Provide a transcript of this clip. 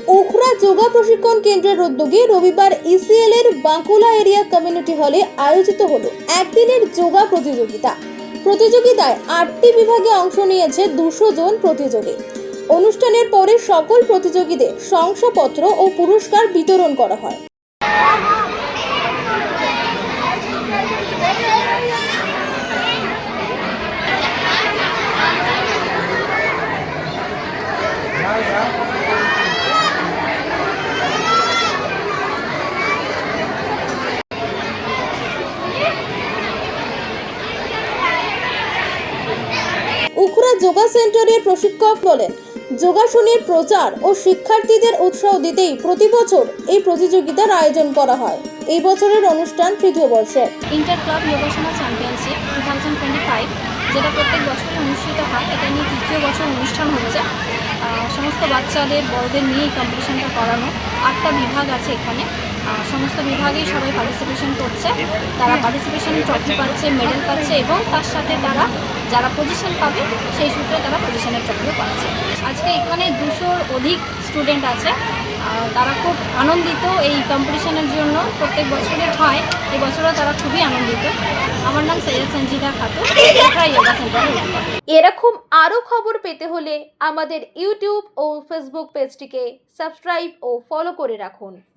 উখরা যোগা প্রশিক্ষণ কেন্দ্রের উদ্যোগে রবিবার ইসিএল এর বাঁকুড়া এরিয়া কমিউনিটি হলে আয়োজিত হলো একদিনের যোগা প্রতিযোগিতা। প্রতিযোগিতায় 8টি বিভাগে অংশ নিয়েছে 200 জন প্রতিযোগী। অনুষ্ঠানের পরে সকল প্রতিযোগীদের শংসাপত্র ও পুরস্কার বিতরণ করা হয়। উখরা যোগা সেন্টারের প্রশিক্ষক বলেন, যোগাসনের প্রচার ও শিক্ষার্থীদের উৎসাহ দিতেই প্রতি বছর এই প্রতিযোগিতার আয়োজন করা হয়। এই বছরের অনুষ্ঠান তৃতীয় বর্ষে। ইন্টার ক্লাব যোগাসনা চ্যাম্পিয়নশিপ 2025 যেটা প্রত্যেক বছরই অনুষ্ঠিত হয়, এটা নিয়ে তৃতীয় বছর অনুষ্ঠান হচ্ছে। সমস্ত বাচ্চাদের বড়দের নিয়ে এই কম্পিটিশনটা করানো। 8টা বিভাগ আছে এখানে, সমস্ত বিভাগেই সবাই পার্টিসিপেশন করছে। তারা পার্টিসিপেশন ট্রফি পাচ্ছে, মেডেল পাচ্ছে এবং তার সাথে তারা যারা পজিশন পাবে সেই সূত্রে তারা পজিশনের ট্রফিও পাচ্ছে। আজকে এখানে 200-র অধিক স্টুডেন্ট আছে। তারা খুব আনন্দিত এই কম্পিটিশনের জন্য। প্রত্যেক বছরের হয়, এই বছরও তারা খুবই আনন্দিত। আমার নাম সৈয়দ সঞ্জিদা খাতুন, যোগা সেন্টার। এরকম আরও খবর পেতে হলে আমাদের ইউটিউব ও ফেসবুক পেজটিকে সাবস্ক্রাইব ও ফলো করে রাখুন।